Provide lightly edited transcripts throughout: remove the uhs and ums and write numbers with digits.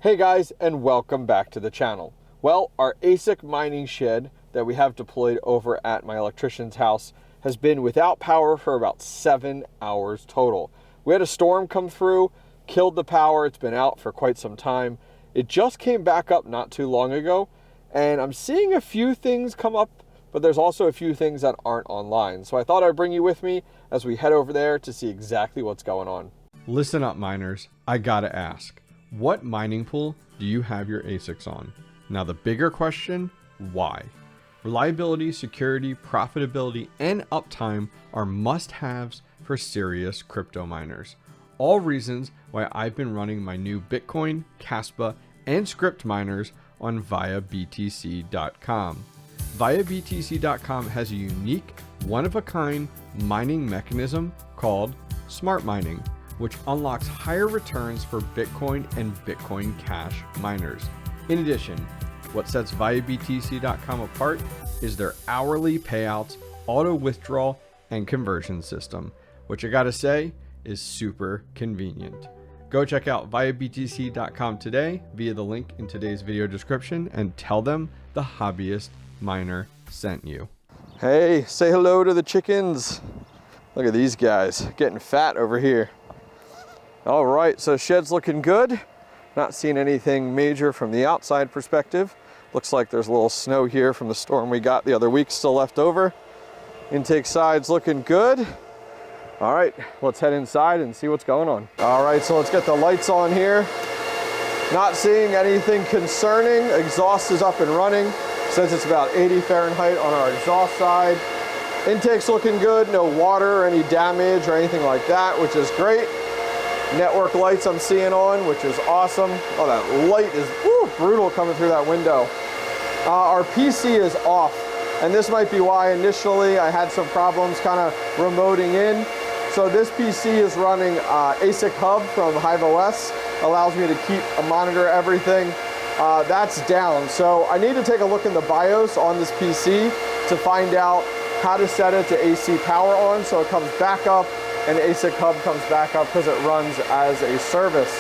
Hey guys, and welcome back to the channel. Well, our ASIC mining shed that we have deployed over at my electrician's house has been without power for about 7 hours total. We had a storm come through, killed the power. It's been out for quite some time. It just came back up not too long ago, and I'm seeing a few things come up, but there's also a few things that aren't online. So I thought I'd bring you with me as we head over there to see exactly what's going on. Listen up, miners. I gotta ask. What mining pool do you have your ASICs on? Now the bigger question, why? Reliability, security, profitability, and uptime are must-haves for serious crypto miners. All reasons why I've been running my new Bitcoin, Kaspa, and script miners on ViaBTC.com. ViaBTC.com has a unique, one-of-a-kind mining mechanism called smart mining, which unlocks higher returns for Bitcoin and Bitcoin Cash miners. In addition, what sets ViaBTC.com apart is their hourly payouts, auto withdrawal, and conversion system, which I gotta say is super convenient. Go check out ViaBTC.com today via the link in today's video description and tell them the Hobbyist Miner sent you. Hey, say hello to the chickens. Look at these guys getting fat over here. All right, so shed's looking good. Not seeing anything major from the outside perspective. Looks like there's a little snow here from the storm we got the other week still left over. Intake side's looking good. All right, let's head inside and see what's going on. All right, so let's get the lights on here. Not seeing anything concerning. Exhaust is up and running. Says it's about 80 Fahrenheit on our exhaust side. Intake's looking good. No water or any damage or anything like that, which is great. Network lights I'm seeing on, which is awesome. Oh, that light is brutal coming through that window. Our PC is off, and this might be why initially I had some problems kind of remoting in. So this PC is running ASIC hub from 𝐂𝐤𝐴, allows me to monitor everything. That's down, so I need to take a look in the BIOS on this PC to find out how to set it to AC power on so it comes back up and ASIC hub comes back up because it runs as a service.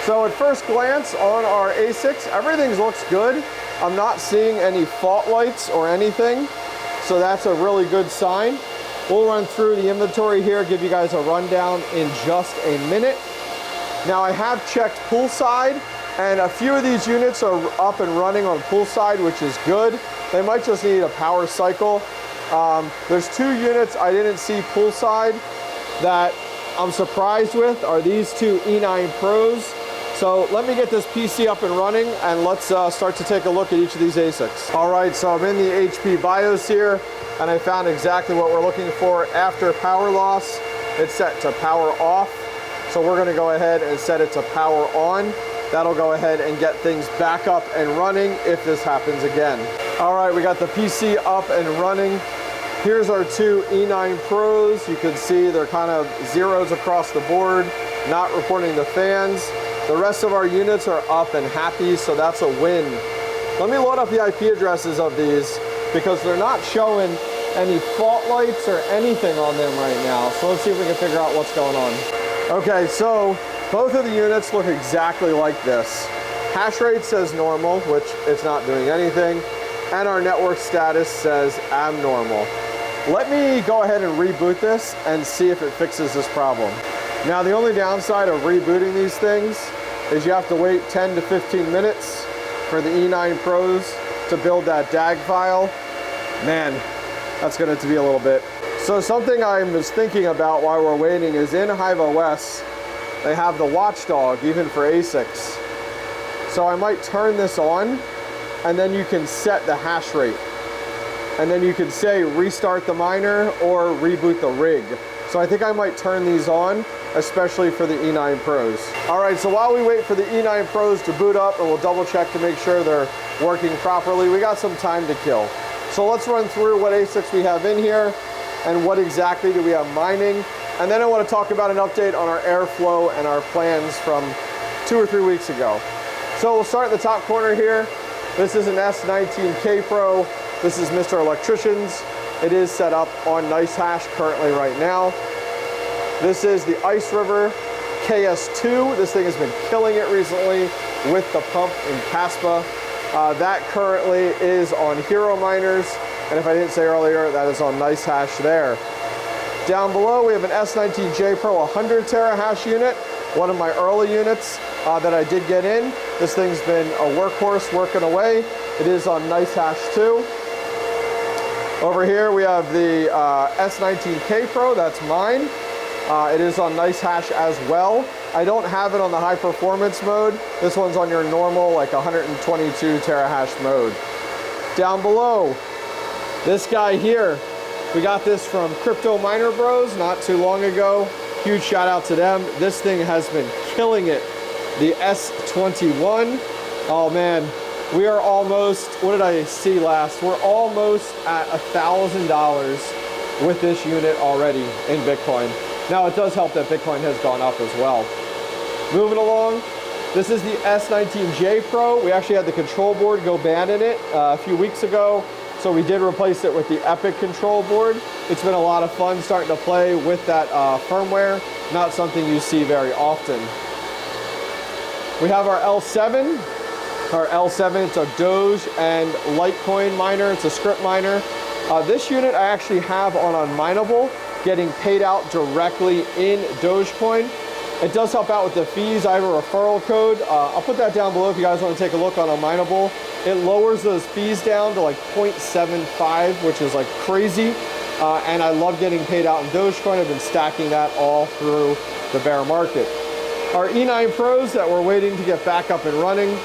So at first glance on our ASICs, everything looks good. I'm not seeing any fault lights or anything, so that's a really good sign. We'll run through the inventory here, give you guys a rundown in just a minute. Now I have checked poolside, and a few of these units are up and running on poolside, which is good. They might just need a power cycle. There's 2 units I didn't see poolside that I'm surprised with are these 2 E9 Pros. So let me get this PC up and running and let's start to take a look at each of these ASICs. All right, so I'm in the HP BIOS here and I found exactly what we're looking for. After power loss, it's set to power off. So we're gonna go ahead and set it to power on. That'll go ahead and get things back up and running if this happens again. All right, we got the PC up and running. Here's our 2 E9 Pros. You can see they're kind of zeros across the board, not reporting the fans. The rest of our units are up and happy, so that's a win. Let me load up the IP addresses of these because they're not showing any fault lights or anything on them right now. So let's see if we can figure out what's going on. Okay, so both of the units look exactly like this. Hash rate says normal, which it's not doing anything, and our network status says abnormal. Let me go ahead and reboot this and see if it fixes this problem. Now, the only downside of rebooting these things is you have to wait 10 to 15 minutes for the E9 Pros to build that DAG file. Man, that's going to be a little bit. So something I was thinking about while we're waiting is in 𝐂𝐤𝐴, they have the watchdog even for ASICs. So I might turn this on and then you can set the hash rate. And then you can say restart the miner or reboot the rig. So I think I might turn these on, especially for the E9 Pros. All right, so while we wait for the E9 Pros to boot up and we'll double check to make sure they're working properly, we got some time to kill. So let's run through what ASICs we have in here and what exactly do we have mining. And then I want to talk about an update on our airflow and our plans from 2 or 3 weeks ago. So we'll start in the top corner here. This is an S19K Pro. This is Mr. Electrician's. It is set up on NiceHash currently right now. This is the Ice River KS2. This thing has been killing it recently. with the pump in Kaspa. That currently is on Hero Miners, and if I didn't say earlier, that is on NiceHash there. Down below, we have an S19J Pro 100 terahash unit, one of my early units that I did get in. This thing's been a workhorse working away. It is on NiceHash too. Over here, we have the S19K Pro, that's mine. It is on NiceHash as well. I don't have it on the high performance mode. This one's on your normal, like 122 terahash mode. Down below, this guy here, we got this from Crypto Miner Bros not too long ago. Huge shout out to them. This thing has been killing it. The S21. Oh man, we are almost, what did I see last? We're almost at $1,000 with this unit already in Bitcoin. Now it does help that Bitcoin has gone up as well. Moving along, this is the S19J Pro. We actually had the control board go bad in it a few weeks ago, so we did replace it with the Epic control board. It's been a lot of fun starting to play with that firmware. Not something you see very often. We have our L7. Our L7, it's a Doge and Litecoin miner. It's a script miner. This unit I actually have on Unminable, getting paid out directly in Dogecoin. It does help out with the fees. I have a referral code. I'll put that down below if you guys want to take a look on Unminable. It lowers those fees down to like 0.75, which is like crazy. And I love getting paid out in Dogecoin. I've been stacking that all through the bear market. Our E9 Pros that we're waiting to get back up and running.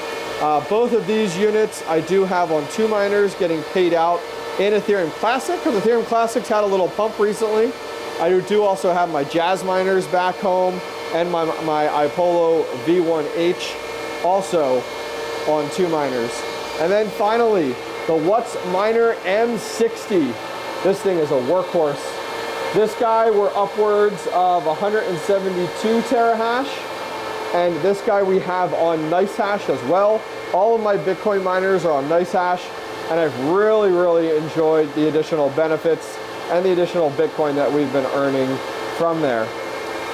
Both of these units I do have on 2 miners getting paid out in Ethereum Classic, because Ethereum Classic's had a little pump recently. I do also have my Jazz miners back home and my iPolo V1H also on 2 miners. And then finally, the 𝐂𝐡𝐞𝐜𝐤𝐄 M60. This thing is a workhorse. This guy, we're upwards of 172 terahash. And this guy we have on NiceHash as well. All of my Bitcoin miners are on NiceHash, and I've really enjoyed the additional benefits and the additional Bitcoin that we've been earning from there.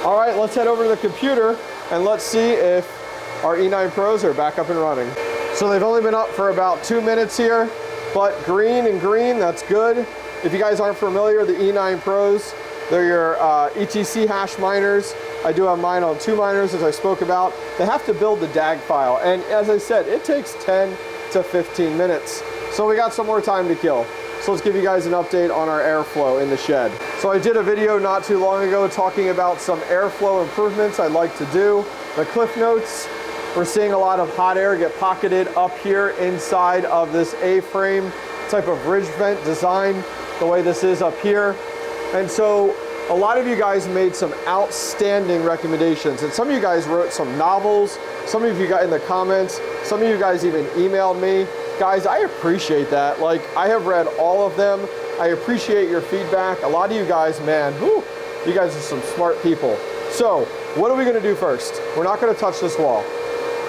All right, let's head over to the computer and let's see if our E9 Pros are back up and running. So they've only been up for about 2 minutes here, but green and green, that's good. If you guys aren't familiar, the E9 Pros, they're your ETC hash miners. I do have mine on 2 miners, as I spoke about. They have to build the DAG file, and as I said, it takes 10 to 15 minutes. So we got some more time to kill. So let's give you guys an update on our airflow in the shed. So I did a video not too long ago talking about some airflow improvements I'd like to do. The cliff notes, we're seeing a lot of hot air get pocketed up here inside of this A-frame type of ridge vent design, the way this is up here. And so a lot of you guys made some outstanding recommendations, and some of you guys wrote some novels, some of you got in the comments, some of you guys even emailed me. Guys, I appreciate that. Like, I have read all of them. I appreciate your feedback. A lot of you guys, man, whew, you guys are some smart people. So what are we gonna do first? We're not gonna touch this wall.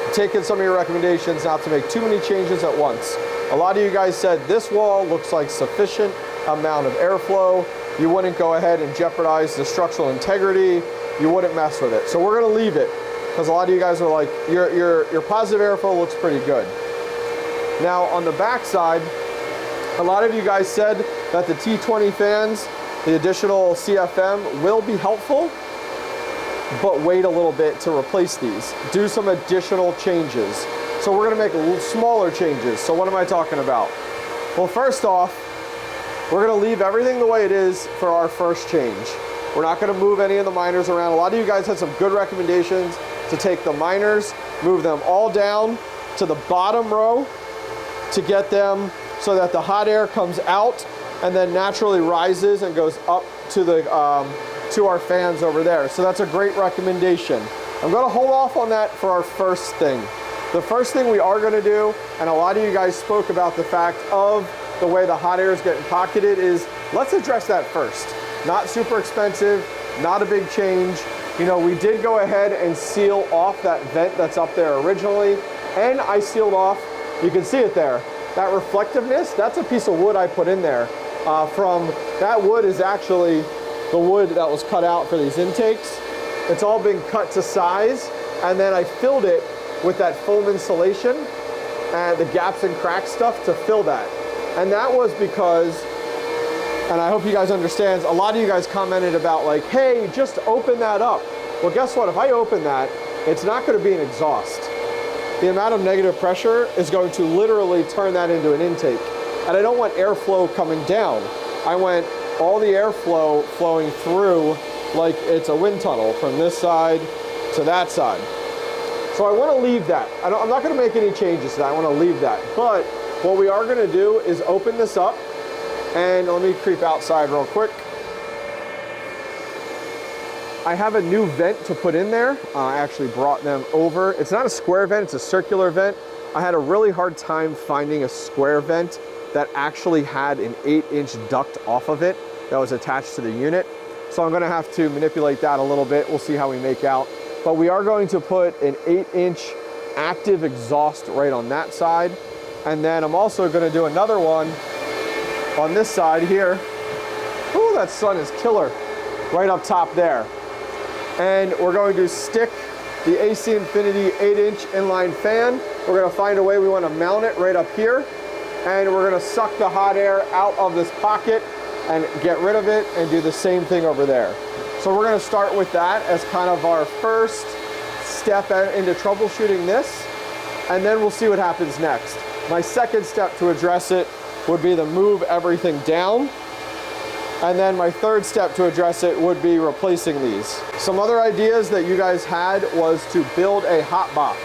I'm taking some of your recommendations not to make too many changes at once. A lot of you guys said this wall looks like sufficient amount of airflow. You wouldn't go ahead and jeopardize the structural integrity. You wouldn't mess with it. So we're gonna leave it, because a lot of you guys are like, your positive airflow looks pretty good. Now on the back side, a lot of you guys said that the T20 fans, the additional CFM will be helpful, but wait a little bit to replace these. Do some additional changes. So we're gonna make smaller changes. So what am I talking about? Well, first off, we're gonna leave everything the way it is for our first change. We're not gonna move any of the miners around. A lot of you guys had some good recommendations to take the miners, move them all down to the bottom row to get them so that the hot air comes out and then naturally rises and goes up to the to our fans over there. So that's a great recommendation. I'm gonna hold off on that for our first thing. The first thing we are gonna do, and a lot of you guys spoke about the fact of the way the hot air is getting pocketed, is let's address that first. Not super expensive, not a big change. You know, we did go ahead and seal off that vent that's up there originally, and I sealed off, you can see it there, that reflectiveness, that's a piece of wood I put in there. That wood is actually the wood that was cut out for these intakes. It's all been cut to size, and then I filled it with that foam insulation and the gaps and cracks stuff to fill that. And that was because, and I hope you guys understand, a lot of you guys commented about like, hey, just open that up. Well, guess what? If I open that, it's not going to be an exhaust. The amount of negative pressure is going to literally turn that into an intake. And I don't want airflow coming down. I want all the airflow flowing through like it's a wind tunnel from this side to that side. So I want to leave that. I'm not going to make any changes to that. I want to leave that. But what we are going to do is open this up, and let me creep outside real quick. I have a new vent to put in there. I actually brought them over. It's not a square vent, it's a circular vent. I had a really hard time finding a square vent that actually had an 8-inch duct off of it that was attached to the unit. So I'm gonna have to manipulate that a little bit. We'll see how we make out. But we are going to put an 8-inch active exhaust right on that side. And then I'm also gonna do another one on this side here. Ooh, that sun is killer. Right up top there. And we're going to stick the AC Infinity 8-inch inline fan. We're gonna find a way we wanna mount it right up here. And we're gonna suck the hot air out of this pocket and get rid of it and do the same thing over there. So we're gonna start with that as kind of our first step into troubleshooting this, and then we'll see what happens next. My second step to address it would be to move everything down. And then my third step to address it would be replacing these. Some other ideas that you guys had was to build a hot box.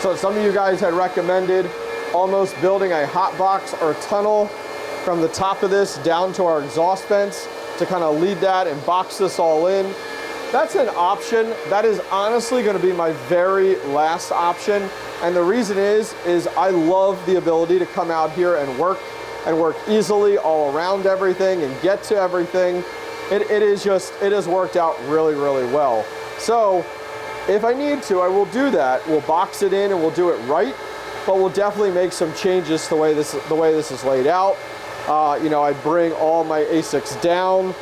So some of you guys had recommended almost building a hot box or tunnel from the top of this down to our exhaust vents to kind of lead that and box this all in. That's an option. That is honestly going to be my very last option. And the reason is I love the ability to come out here and work easily all around everything and get to everything. It has worked out really, really well. So if I need to, I will do that. We'll box it in and we'll do it right, but we'll definitely make some changes to the way this is laid out. You know, I'd bring all my ASICs down.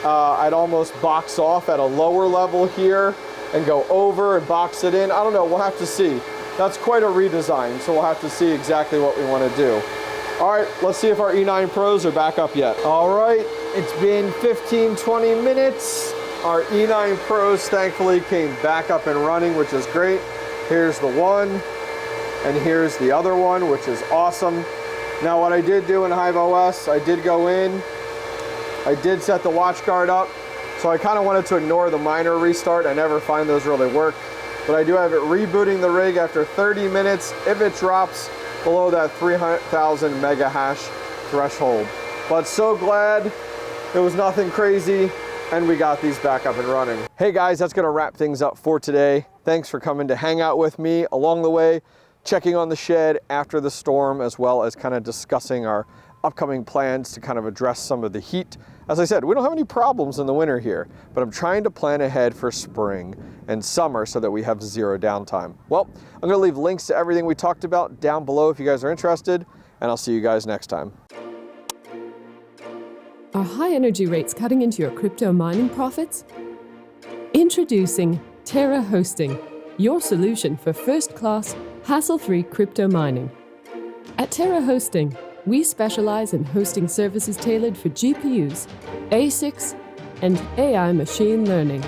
I'd almost box off at a lower level here and go over and box it in. I don't know, we'll have to see. That's quite a redesign, so we'll have to see exactly what we want to do. All right, let's see if our E9 Pros are back up yet. All right, it's been 15, 20 minutes. Our E9 Pros thankfully came back up and running, which is great. Here's the one, and here's the other one, which is awesome. Now what I did do in HiveOS, I did go in, I did set the watch guard up, so I kind of wanted to ignore the miner restart. I never find those really work, but I do have it rebooting the rig after 30 minutes if it drops below that 300,000 mega hash threshold. But so glad it was nothing crazy and we got these back up and running. Hey guys, that's gonna wrap things up for today. Thanks for coming to hang out with me along the way, checking on the shed after the storm, as well as kind of discussing our upcoming plans to kind of address some of the heat. As I said, we don't have any problems in the winter here, but I'm trying to plan ahead for spring and summer so that we have zero downtime. Well, I'm gonna leave links to everything we talked about down below if you guys are interested, and I'll see you guys next time. Are high energy rates cutting into your crypto mining profits? Introducing Terra Hosting, your solution for first-class, hassle-free crypto mining. At Terra Hosting, we specialize in hosting services tailored for GPUs, ASICs, and AI machine learning.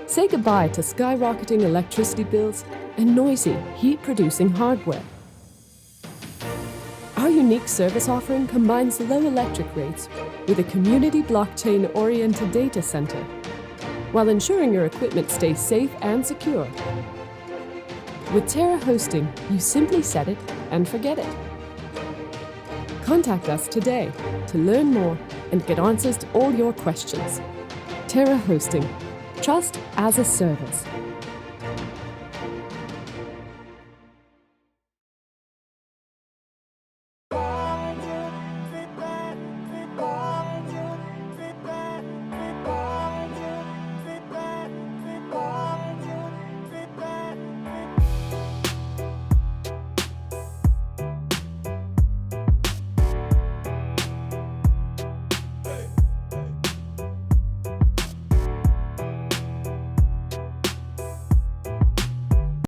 Say goodbye to skyrocketing electricity bills and noisy, heat-producing hardware. Our unique service offering combines low electric rates with a community blockchain-oriented data center, while ensuring your equipment stays safe and secure. With Terra Hosting, you simply set it and forget it. Contact us today to learn more and get answers to all your questions. Terra Hosting. Trust as a service.